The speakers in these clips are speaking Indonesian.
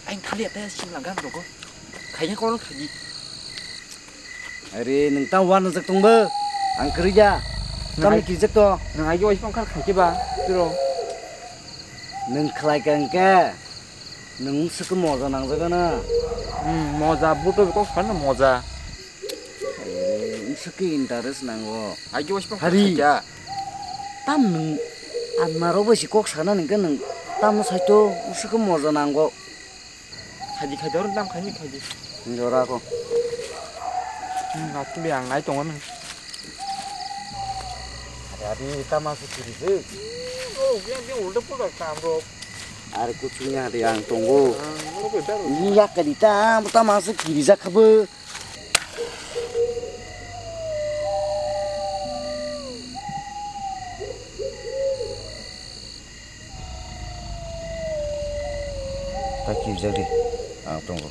anh khá liệt đấy, xin làm gan rồi cô. Kayaknya kalau kaji. Hari nentang wan nak tunggu, ang kerja. Kami kerja tu. Nang ayo ispan kan kaji ba, terus. Neng kelai kengke, neng suka moza nang jaga na. Moza butuh kok kan moza. Hari suka interest nang wo. Ayo ispan kerja. Tam neng anmaro besi kok sana neng kan neng tam saito suka moza nang wo. Kaji orang tam kaji. Njora ko. Aku biang ngai tunggu men. Hari kita masuk kerja. Dia udah pulang kamar. Hari kucingnya hari yang tunggu. Iya kita masuk kerja kabe. Tak kerja deh. Tunggu.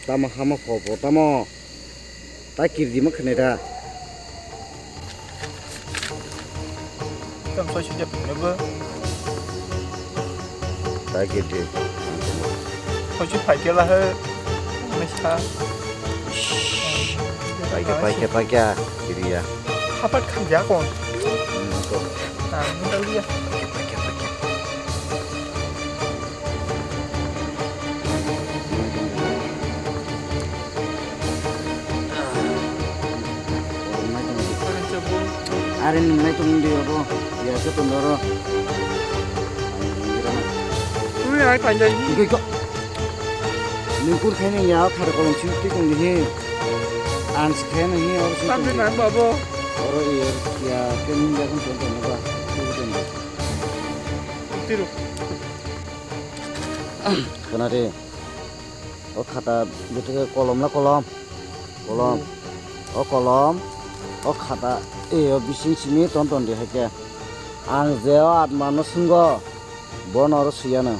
Tama hama foto tamo. Tak kiri mak neda. Tam saya sudah punya ber. Tak kiri. Kau cuci pakai lah he. Mesra. Pakai kiri ya. Apa kerja kon? Nah, kita lihat. Pakai. Hari ini naik turun dia apa? Biasa tundoro. Ai panjang ini. Kok. Nungkur kayaknya ya, kada kolom cuci kong di ans kayaknya ini orang sih. Tapi nan babo. Orang ya kan dia kan contohnya apa? Tiru. Karena deh. Oh kata betul kolom lah kolom. Oh kata bising sini tonton deh kayak. Ang zeo atmano sunggo. Bon orang siapa?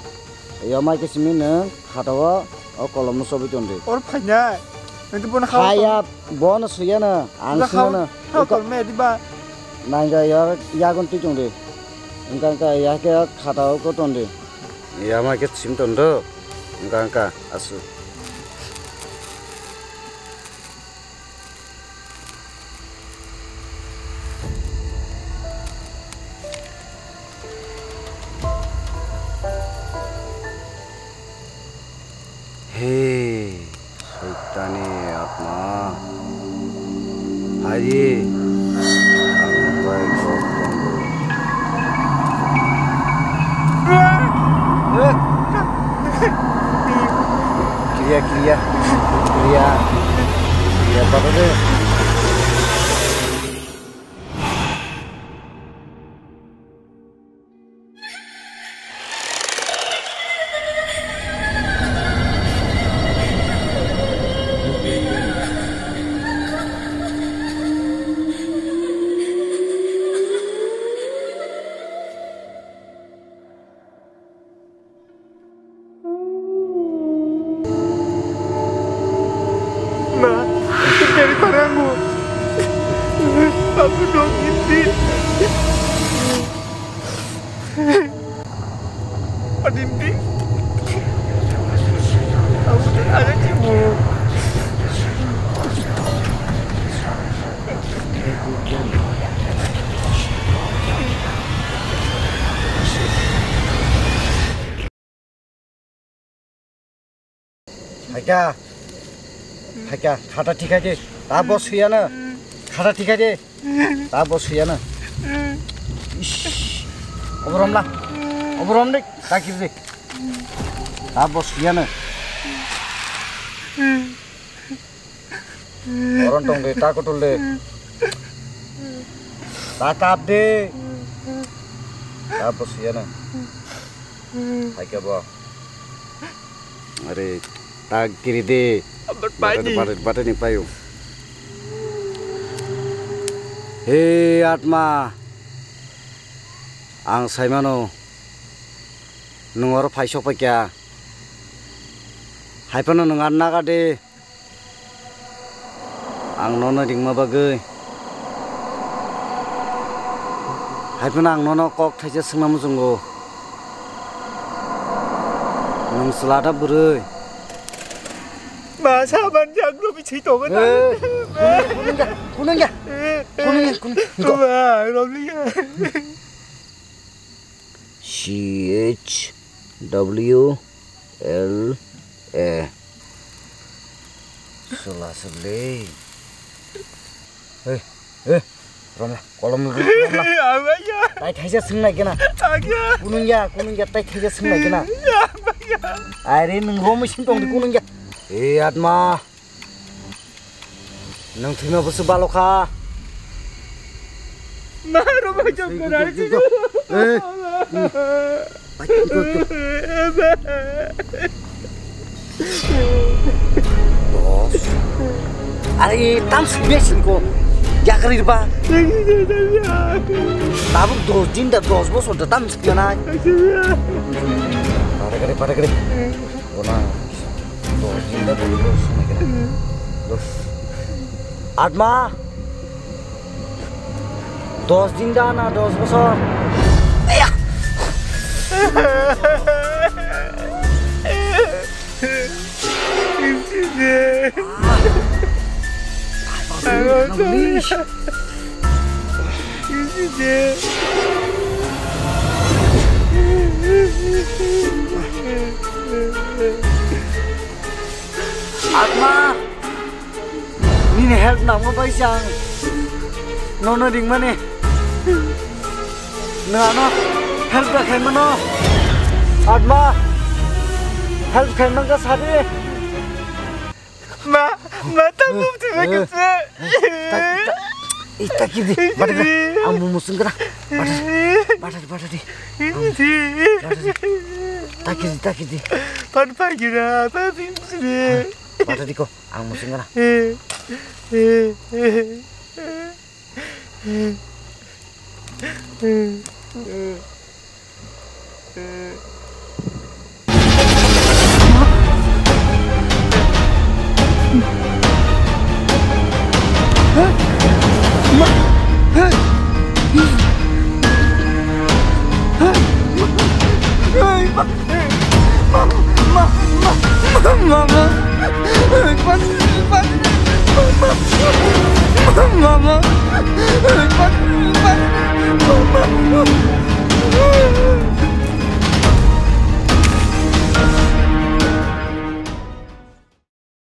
Ya mai ke sini nih kata oh kolom nu sobi tonde. Orang banyak. Nanti pun kau. Kaya bon siapa? Ang siapa? Kau kalau di ba. Nangga ya kon tu tonde. Engkau ya ke kata ko tonde. Ya mai ke sim tonde. Engkau asu. Hei, setan atma. Hari, baik kok. Kria apa tu? Dari barangku. Aku dong ini. Adindi. Aku tidak ada cimu. Haika, kata tiga je. Tak bos ya na. Kata tiga je. Tak bos ya na. Obrom dek. Tak kiri. Tak bos ya na. Orang tong deh, tak kotor deh. Tak kap deh. Tak bos ya na. Haika bawa. Are tak kiri deh. Barat ni payung. Hei atma, ang saimano, nungor paisok pakya, hai pano nungar naga de, Ang nono ding mabagay. Haipun ang nono kok thaja sengam junggo. Nung selada burai. Masa banjak lo bici to kan? Kuning ya. Wah, lovely. CHWLA. Salah selai. Romlah, kolom lu. Apa ya? Tai thaja sengai kena. Agak. Kuning ya, tai thaja sengai kena. Apa ya? Aire nung mesin tong di kuning ya. Atma. Nung thima busu baloka. Maru macam kenal sih. Bos. Ari tam biasa ko. Ya kali ba? Tabuk 2 दिन 10 bos udah tam sekian. Pada kali. Ona. 2 दिन 10 bos. Atma. 10 दिन na 10 bosor. Ayah. Atma, ini help nama paisang, nono ding mana? Nono help dah kayak mana? Atma, help kayak mana sari? Mata bukti bagus. Tak kiri, badan amu musuh kena, badan di. Tak kiri. Pan kira apa pintar? Badan di ko, amu musuh kena. Mama.